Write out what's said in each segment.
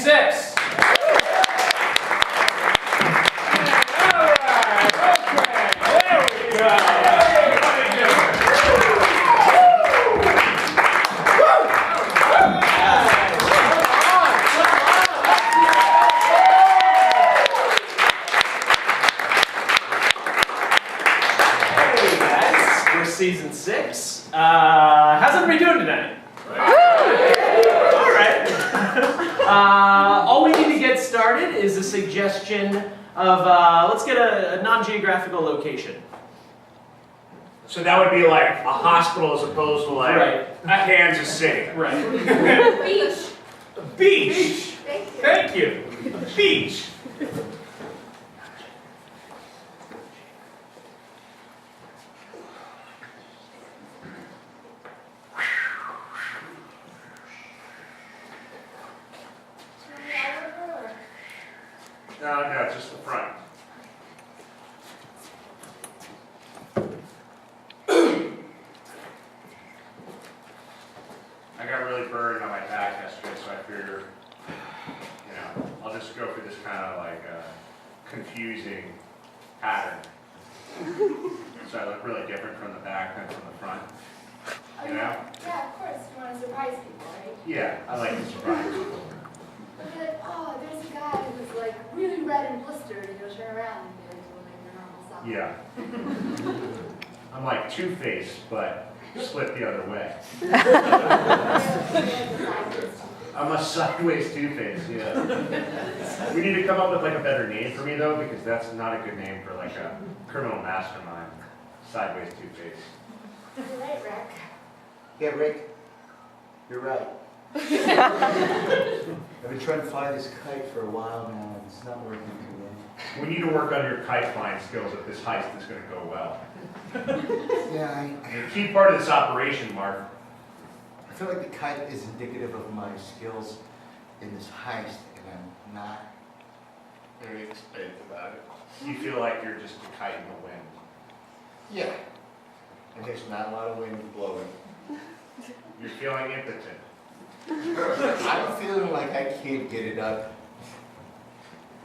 six. Season 6. How's everybody doing tonight? Alright. All we need to get started is a suggestion of, let's get a non-geographical location. So that would be like a hospital as opposed to like Kansas City. Right. Beach. Beach. Thank you. Thank you. Beach. No, just the front. I got really burned on my back yesterday, so I figured, I'll just go through this kind of like confusing pattern. So I look really different from the back than from the front. You know? Yeah, of course. You want to surprise people, right? Yeah, I like to surprise people. But you're like, oh, there's a guy who's like really red and blistered, and you'll turn around and be like, well, like your normal self. Yeah. I'm like Two-Face, but split the other way. I'm a sideways Two-Face, yeah. We need to come up with like a better name for me though, because that's not a good name for like a criminal mastermind. Sideways Two-Face. You're right, Rick. Yeah, Rick, you're right. I've been trying to fly this kite for a while now, and it's not working too well. We need to work on your kite flying skills if this heist is going to go well. Yeah, And a key part of this operation, Mark. I feel like the kite is indicative of my skills in this heist, and I'm not very excited about it. You feel like you're just a kite in the wind. Yeah. And there's not a lot of wind blowing. You're feeling impotent. I'm feeling like I can't get it up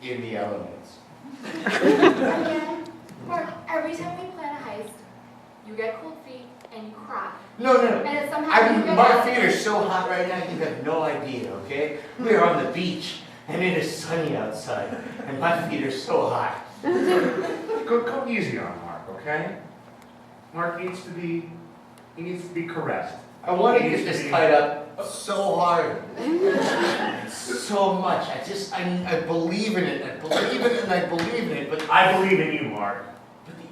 in the elements. Again, Mark, every time we plan a heist, you get cold feet and you cry. No. And it's somehow you get My out. feet are so hot right now, you have no idea, okay? We're on the beach, and it is sunny outside, and my feet are so hot. Go easy on Mark, okay? Mark needs to be caressed. I want to get this kite up so hard. So much. I believe in it. I believe in it and I believe in it, but I believe in you, Mark.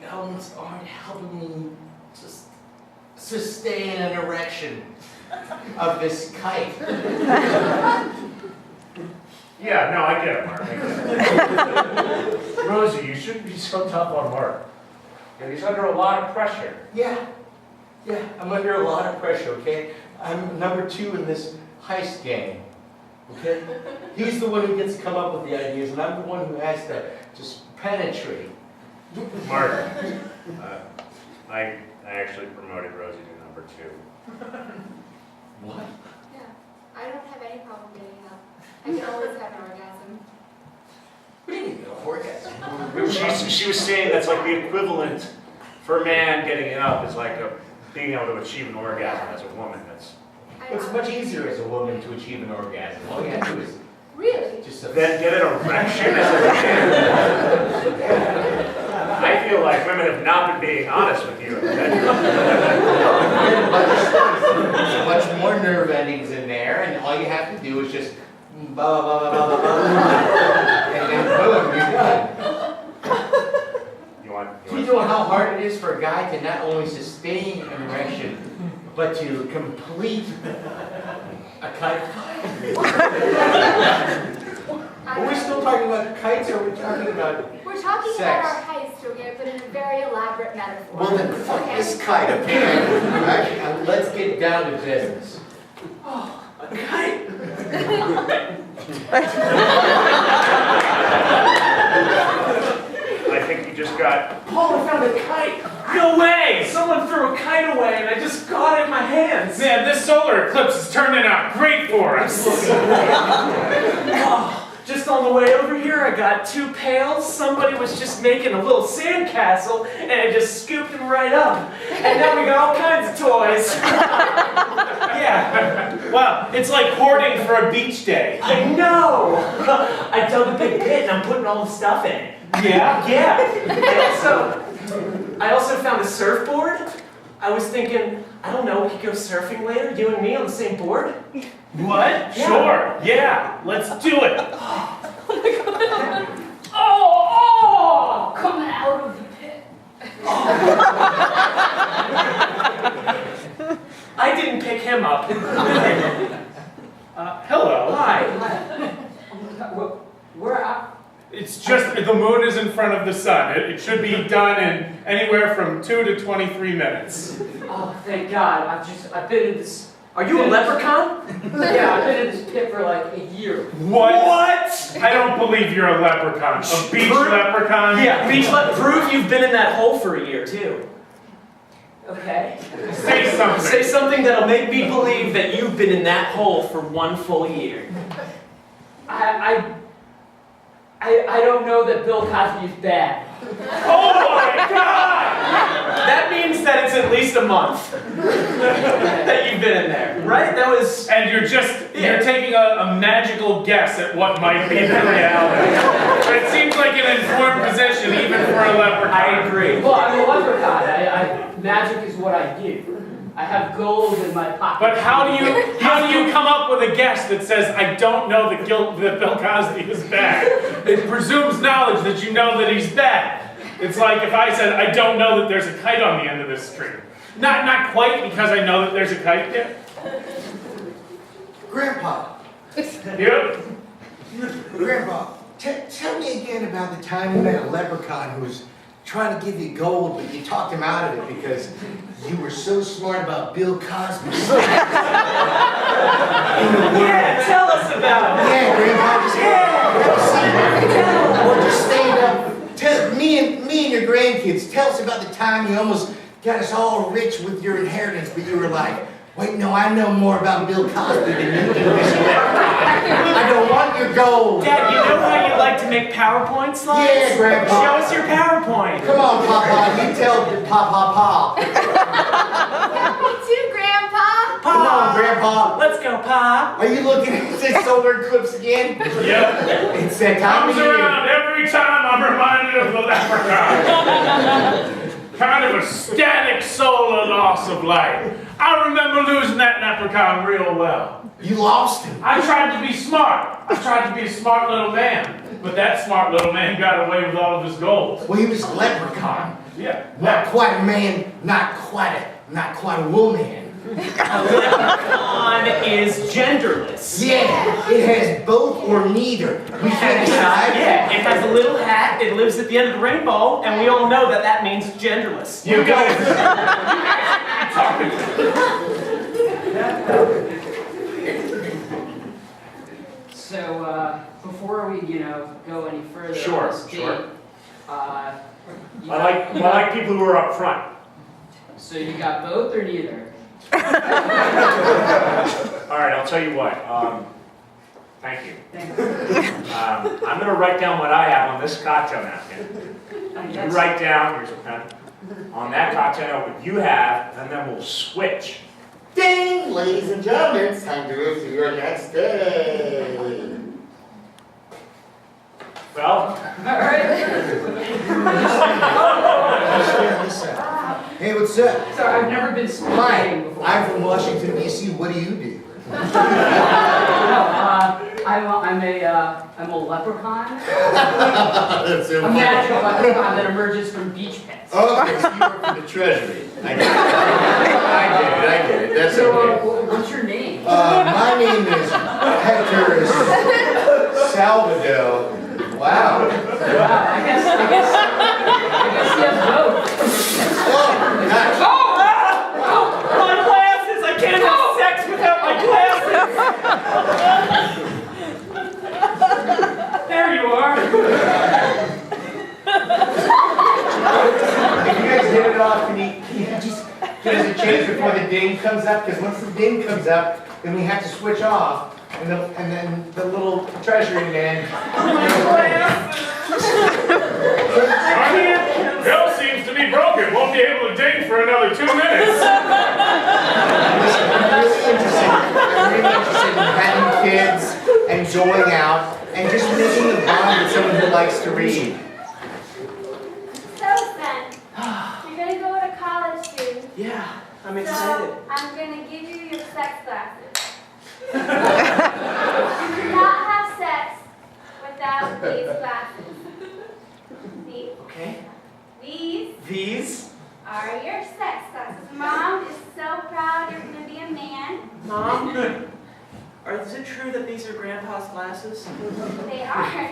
the elements aren't helping me just sustain an erection of this kite. Yeah, no, I get it, Mark. I get it. Rosie, you shouldn't be so tough on Mark. And he's under a lot of pressure. Yeah, I'm under a lot of pressure, okay? I'm number 2 in this heist gang, okay? He's the one who gets to come up with the ideas, and I'm the one who has to just penetrate. Mark, I actually promoted Rosie to number 2. What? Yeah, I don't have any problem getting up. I can always have an orgasm. What do you mean, orgasm? She was saying that's like the equivalent for a man getting it up is like being able to achieve an orgasm as a woman. It's much easier as a woman to achieve an orgasm. All you have to do is Really? just Then get an erection as a man. I feel like women have not been being honest with you. much more nerve endings in there, and all you have to do is just blah, blah, blah, blah, blah, blah, and then boom, you're done. Do you know how hard it is for a guy to not only sustain an erection, but to complete a kite flight? Are we still talking about kites, or are we talking about We're talking sex? about our heist, okay, but in a very elaborate metaphor. Well, then fuck Okay? this kite, okay? Alright, let's get down to business. Oh, a kite! I think you just got. Paul, I found a kite. No way! Someone threw a kite away and I just got it in my hands. Man, this solar eclipse is turning out great for us. Oh, on the way over here, I got 2 pails. Somebody was just making a little sandcastle, and I just scooped them right up. And now we got all kinds of toys. Yeah. Wow, it's like hoarding for a beach day. I know! I dug a big pit and I'm putting all the stuff in it. Yeah? Yeah. I also found a surfboard. I was thinking, I don't know, we could go surfing later, you and me on the same board? What? Yeah. Sure, yeah, let's do it. Oh, coming out of the pit. I didn't pick him up. Hello. Hi. We're out. It's just, the moon is in front of the sun. It should be done in anywhere from 2 to 23 minutes. Oh, thank God. I've been in this. Are you a leprechaun? Yeah, I've been in this pit for like a year. What? I don't believe you're a leprechaun. A beach leprechaun? Yeah, prove you've been in that hole for a year, too. Okay. Say something. Say something that'll make me believe that you've been in that hole for 1 full year. I don't know that Bill Cosby is bad. Oh my God! That means that it's at least a month that you've been in there, right? That was... And you're taking a magical guess at what might be the reality. It seems like an informed position even for a leprechaun. I agree. Well, I'm a leprechaun. Magic is what I do. I have gold in my pocket. But how do you come up with a guess that says, I don't know that Bill Cosby is bad? It presumes knowledge that you know that he's bad. It's like if I said, I don't know that there's a kite on the end of this tree. Not quite, because I know that there's a kite there. Grandpa, Yep. Grandpa, tell me again about the time you met a leprechaun who was trying to give you gold, but you talked him out of it because you were so smart about Bill Cosby. Yeah, tell us about it. Yeah, Grandpa, just stand up. Tell me and your grandkids. Tell us about the time you almost got us all rich with your inheritance, but you were like, wait, no, I know more about Bill Cosby than you do. I don't want your gold. Dad, you know how you like to make PowerPoint slides? Yeah, Grandpa. Show us your PowerPoint. Come on, Papa. You tell Papa. Me too, Grandpa. Come on, Grandpa. Let's go, Pa. Are you looking at this solar eclipse again? Yep. It's that time of Comes year. around every time I'm reminded of the leprechaun. Kind of a static solar loss of light. I remember losing that leprechaun real well. You lost him. I tried to be smart. I tried to be a smart little man. But that smart little man got away with all of his gold. Well, he was a leprechaun. Yeah. Not quite a man, not quite a woman. A leprechaun is genderless. Yeah, it has both or neither. We can't decide. Yeah, it has a little hat, it lives at the end of the rainbow, and we all know that that means genderless. You guys. Talking So, before we, go any further Sure, on this date, sure. you I like people who are up front. So you got both or neither? All right, I'll tell you what. Thank you. I'm going to write down what I have on this cocktail napkin. You write down, here's a pen, on that cocktail what you have, and then we'll switch. Ding, ladies and gentlemen, it's time to move to your next day. Well, Hey, what's up? Sorry, I've never been speaking Hi, before. I'm from Washington, D.C. What do you do? No, I'm a leprechaun. That's so A magical leprechaun that emerges from beach pits. Okay, so you work for the Treasury. I get it. That's So, okay. what's your name? My name is Hector Salvador. Wow. Wow, I guess you have both. Oh, gosh. My glasses! I can't have sex without my glasses! There you are! If you guys get it off, can you just get us a change before the ding comes up? Because once the ding comes up, then we have to switch off. And then the little treasury man. Bill seems to be broken. Won't be able to ding for another 2 minutes. I'm really interested in having kids and going out and just making a bond with someone who likes to read. So then, you're gonna go to college soon. Yeah, I'm So excited. I'm gonna give you your sex glasses. You cannot have sex without these glasses. These. Okay. These are your sex glasses. Mom is so proud you're gonna be a man. Mom, is it true that these are Grandpa's glasses? They are.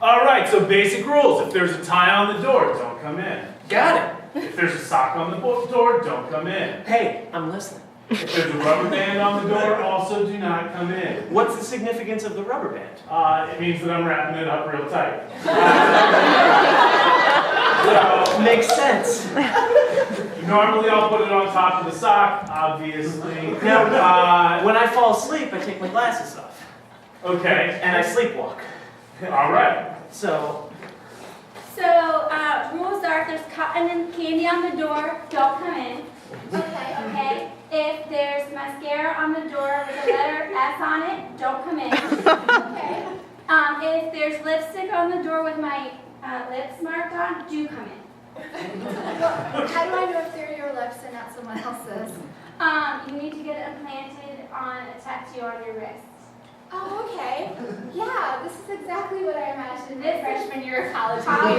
All right, so basic rules. If there's a tie on the door, don't come in. Got it. If there's a sock on the door, don't come in. Hey, I'm listening. If there's a rubber band on the door, also do not come in. What's the significance of the rubber band? It means that I'm wrapping it up real tight. Makes sense. Normally I'll put it on top of the sock, obviously. Now, when I fall asleep, I take my glasses off. Okay, And I sleepwalk. all right. So, Rules are if there's cotton and candy on the door, don't come in. Okay. If there's mascara on the door with a letter S on it, don't come in. Okay. If there's lipstick on the door with my lips marked on, do come in. How do I know if they're your lips and not someone else's? You need to get it implanted on a tattoo on your wrist. Oh, okay. Yeah, this is exactly what I imagined This in freshman year of college. Probably,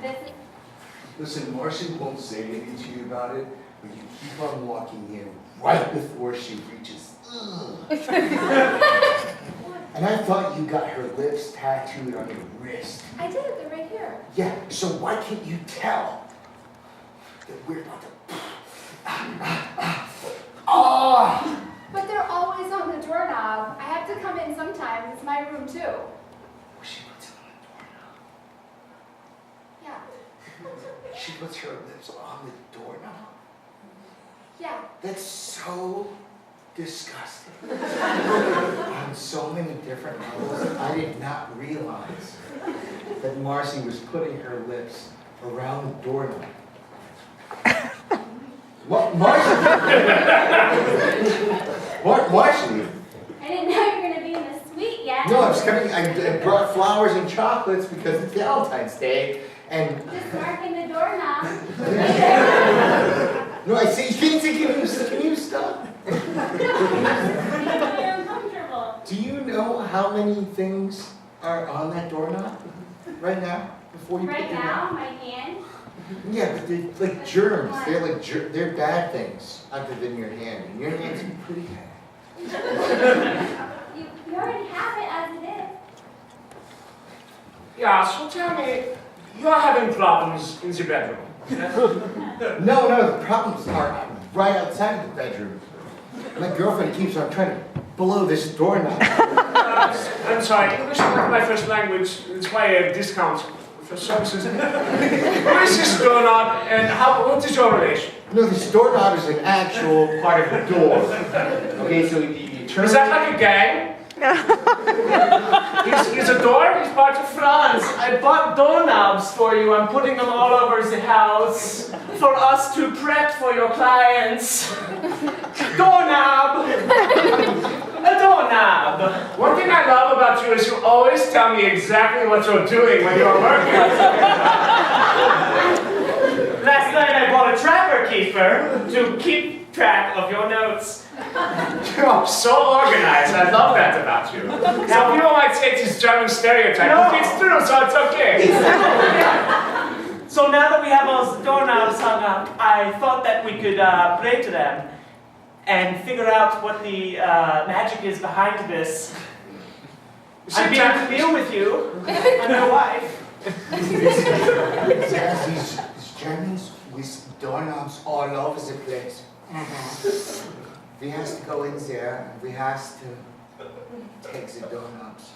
This is Listen, Marcy won't say anything to you about it, but you keep on walking in right before she reaches. And I thought you got her lips tattooed on your wrist. I did, they're right here. Yeah, so why can't you tell that we're about to... Oh! But they're always on the doorknob. I have to come in sometimes. It's my room too. She puts it on the doorknob. Yeah. She puts her lips on the doorknob. Yeah. That's so disgusting. On so many different levels, I did not realize that Marcy was putting her lips around the doorknob. What, Marcy? Marcy? I didn't know you were going to be in the suite yet. No, I was coming. I brought flowers and chocolates because it's Valentine's Day, and Just marking the doorknob. no, I see. Can you stop? You're uncomfortable. Do you know how many things are on that doorknob right now? Before you Right put them now, on? my hand. Yeah, but they're like germs. They're like they're bad things other than your hand. And your hand's pretty bad. You already have it as it is. Yeah, so tell me, you are having problems in the bedroom. No, the problems are right outside of the bedroom. My girlfriend keeps on trying to blow this doorknob. I'm sorry, English is not my first language. It's why I have discounts for services. Who is this doorknob and what is your relation? No, this doorknob is an actual part of the door. Okay, so you turn. Is that like a gang? He's a door? He's part of Franz, I bought doorknobs for you. I'm putting them all over the house for us to prep for your clients. Doorknob! A doorknob! One thing I love about you is you always tell me exactly what you're doing when you're working. Last night I bought a trapper keeper to keep track of your notes. You're so organized. I love that about you. Some people might say it's this German stereotype, but it's true, so it's okay. So now that we have all the doorknobs hung up, I thought that we could play to them and figure out what the magic is behind this. I'm here to deal with you. I'm your wife. There's these Germans with doorknobs all over the place. We has to go in there and we has to take the doorknobs.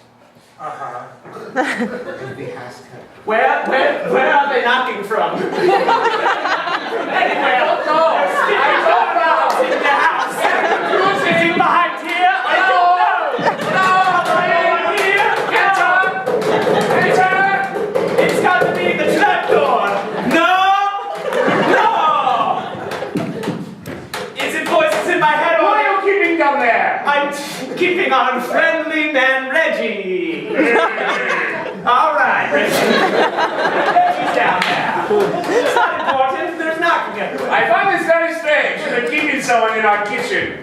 And we has to. Where are they knocking from? Anywhere. I don't know. In the house. Is he behind here? someone in our kitchen.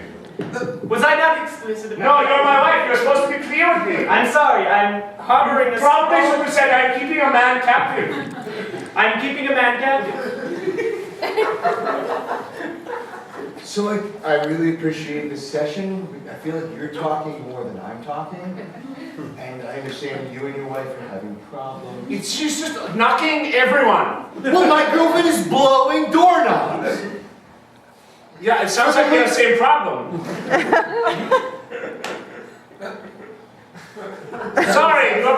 Was I not explicit about No, that? you're my wife. You're supposed to be clear with me. I'm sorry, I'm harboring this. Probably should have said I'm keeping a man captive. I'm keeping a man captive. So I really appreciate this session. I feel like you're talking more than I'm talking. And I understand you and your wife are having problems. She's just knocking everyone. Well, my girlfriend is blowing doorknobs. Yeah, it sounds like we have the same problem. Sorry, you're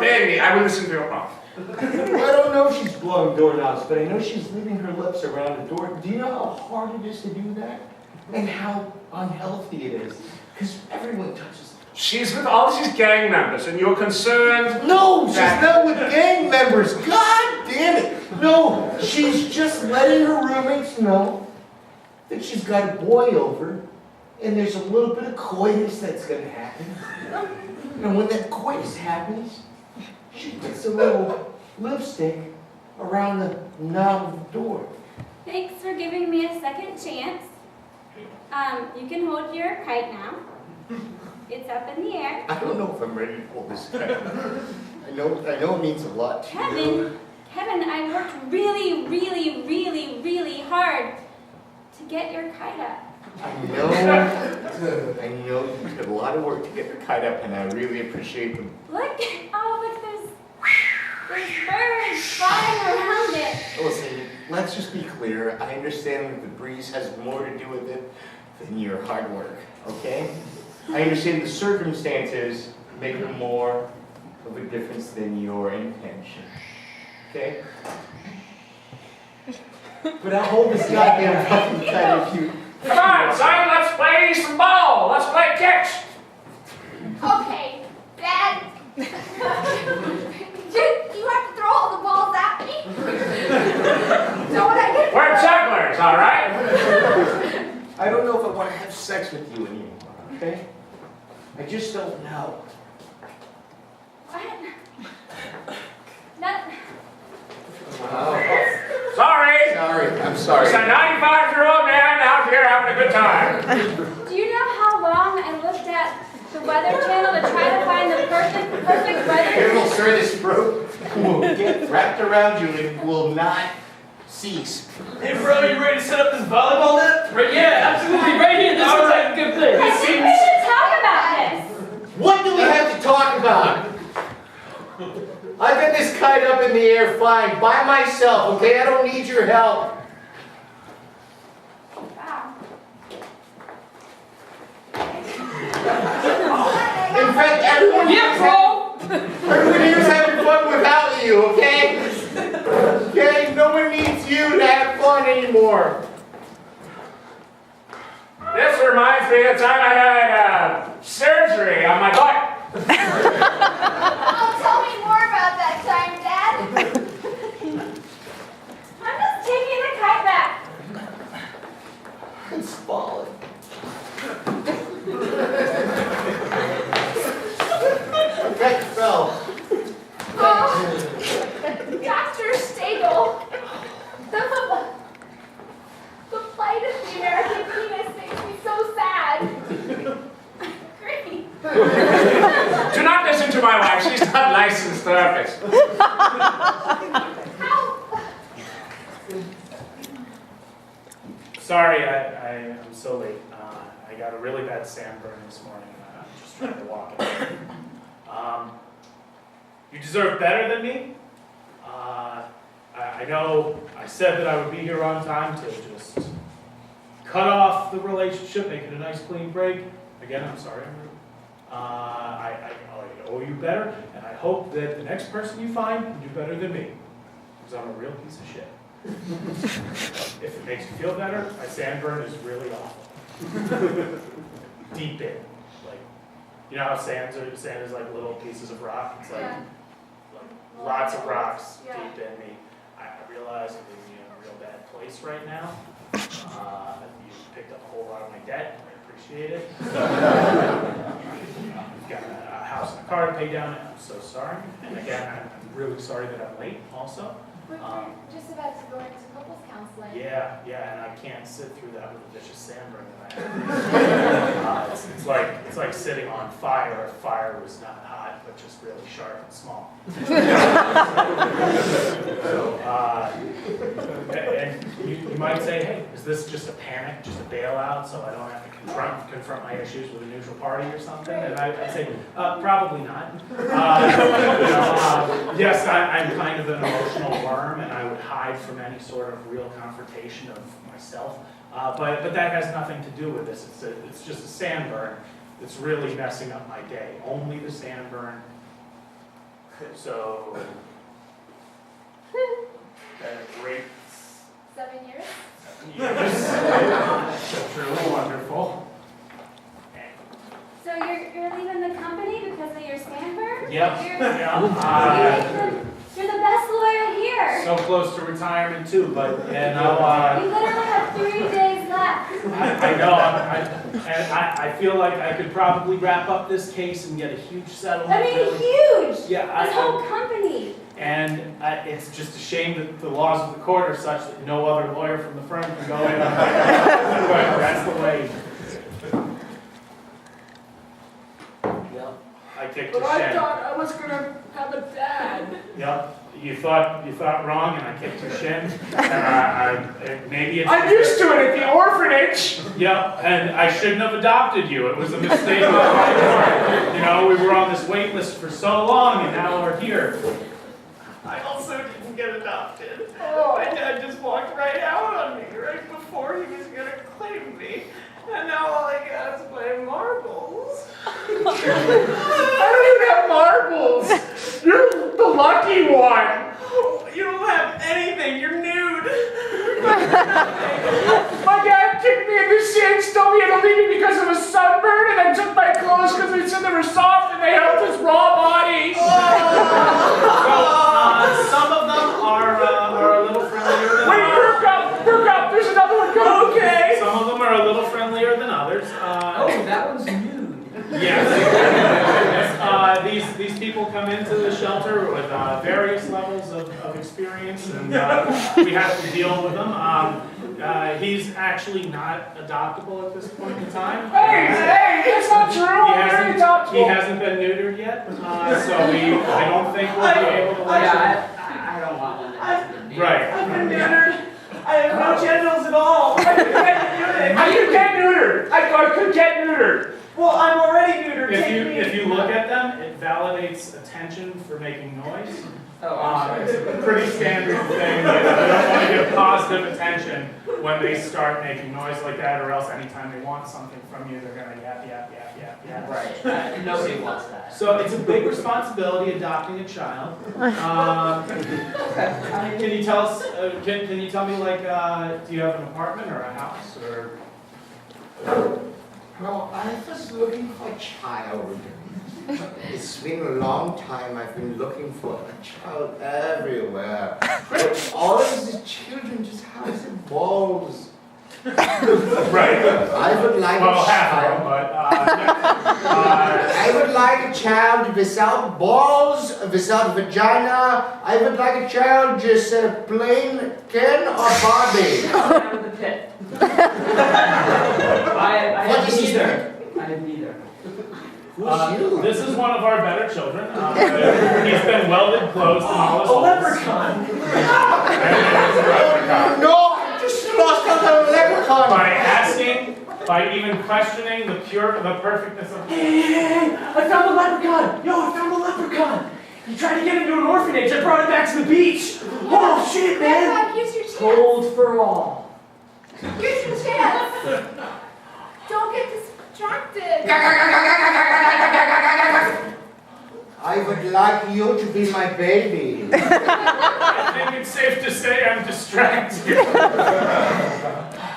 paying me. I will listen to your problem. I don't know if she's blowing doorknobs, but I know she's leaving her lips around the door. Do you know how hard it is to do that? And how unhealthy it is? Because everyone touches. She's with all these gang members, and you're concerned. No, she's not with gang members. God damn it. No, she's just letting her roommates know that she's got a boy over, and there's a little bit of coitus that's going to happen. And when that coitus happens, she puts a little lipstick around the knob of the door. Thanks for giving me a second chance. You can hold your kite now. It's up in the air. I don't know if I'm ready to hold this kite. I know it means a lot to you. Kevin, I worked really, really, really, really hard to get your kite up. I know you did a lot of work to get the kite up, and I really appreciate them. Look, there's birds flying around it. Listen, let's just be clear. I understand that the breeze has more to do with it than your hard work, okay? I understand the circumstances make more of a difference than your intention, okay? But I'll hold this goddamn fucking kite if you... Come on, son, let's play some ball. Let's play catch. Okay, Dad. Do you have to throw all the balls at me? So when I get We're jugglers, all right? I don't know if I want to have sex with you anymore, okay? I just don't know. What? Not, Sorry. I'm sorry. It's a 95-year-old man out here having a good time. do you know how long I looked at the Weather Channel to try to find the perfect weather? Careful, sir, this rope will get wrapped around you and it will not cease. Hey bro, you ready to set up this volleyball net? Right, yeah, absolutely, right here. This looks like a good thing. I think we should talk about this. What do we have to talk about? I got this kite up in the air flying by myself, okay? I don't need your help. Wow. In fact, everyone here's having fun without you, okay? Okay? No one needs you to have fun anymore. This reminds me of the time I had surgery on my butt. Oh, tell me more about that time, Dad. I'm just taking the kite back. It's falling. Okay, fell. Oh, Dr. Stagel. The plight of the American penis makes me so sad. Great. Do not listen to my wife. She's not licensed therapist. How? Sorry, I'm so late. I got a really bad sand burn this morning. I'm just trying to walk it. You deserve better than me. I know I said that I would be here on time to just cut off the relationship, make it a nice clean break. Again, I'm sorry I'm rude. I owe you better, and I hope that the next person you find can do better than me, because I'm a real piece of shit. If it makes you feel better, my sandburn is really awful. Deep in, like, you know how sand is like little pieces of rock. It's like, Yeah. like lots of rocks Yeah. deep in me. I realize I'm in a real bad place right now. You picked up a whole lot of my debt. I appreciate it. I've got a house and a car to pay down, and I'm so sorry. And again, I'm really sorry that I'm late also. We're just about to go into couples counseling. Yeah, and I can't sit through that with a vicious sandburn that I have. It's like sitting on fire if fire was not hot, but just really sharp and small. So, and you might say, hey, is this just a panic, just a bailout, so I don't have to confront my issues with a neutral party or something? And I'd say, probably not. Yes, I'm kind of an emotional worm, and I would hide from any sort of real confrontation of myself. But that has nothing to do with this. It's just a sandburn that's really messing up my day. Only the sandburn. So, great. 7 years? That's truly wonderful. So you're leaving the company because of your sandburn? Yep. You're the best lawyer here. So close to retirement too, but You literally have 3 days left. I know. I feel like I could probably wrap up this case and get a huge settlement. I mean, huge. Yeah. This whole company. And it's just a shame that the laws of the court are such that no other lawyer from the firm can go in. But that's the way. Yep. I kicked But your I shin. thought I was gonna have a dad. Yep. You thought wrong, and I kicked your shin. Maybe it's. I'm used to it at the orphanage. Yep, and I shouldn't have adopted you. It was a mistake on my part. You know, we were on this wait list for so long, and now we're here. I also didn't get adopted. My dad just walked right out on me right before he was gonna claim me. And now all I got is my marbles. I don't even have marbles. You're the lucky one. You don't have anything, you're nude. My dad kicked me in the shins, told me I had to leave me because of a sunburn, and I took my clothes because they said they were soft and they helped his raw body. Some of them are a little friendlier than Wait, others. Brook up, there's another one coming. Okay. Some of them are a little friendlier than others. That one's nude. Yes. These people come into the shelter with various levels of experience, and we have to deal with them. He's actually not adoptable at this point in time. Hey, that's not true. I'm very adoptable. He hasn't been neutered yet, so I don't think we'll be able to let him. I don't want one that hasn't been nude. Right. I've been neutered. I have no genitals at all. I could get neutered. I could get neutered. I could get neutered. Well, I'm already neutered. If you look at them, it validates attention for making noise. Oh, It's a pretty standard thing. They don't want to give positive attention when they start making noise like that, or else anytime they want something from you, they're gonna yap. Right. Nobody wants that. So it's a big responsibility adopting a child. Can you tell us? Can you tell me, like, do you have an apartment or a house or? No, I was looking for a child. It's been a long time I've been looking for a child everywhere. But all of the children just have the balls. Right. I would like Well, a half of child. them, but I would like a child without balls, without vagina. I would like a child just plain Ken or Barbie. Out of the pit. I What have is this? neither. I have neither. Who's you? this is one of our better children. He's been welded closed and all his A holes. leprechaun. And it's a leprechaun. No, I just lost another leprechaun. By even questioning the perfectness of. Hey, I found a leprechaun. Yo, I found a leprechaun. He tried to get into an orphanage. I brought him back to the beach. Oh, shit, man. Grandpa, here's your chance. Gold for all. Here's your chance. Don't get distracted. I would like you to be my baby. I think it's safe to say I'm distracted.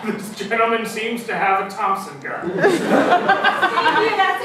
This gentleman seems to have a Thompson gun. Thank you, that's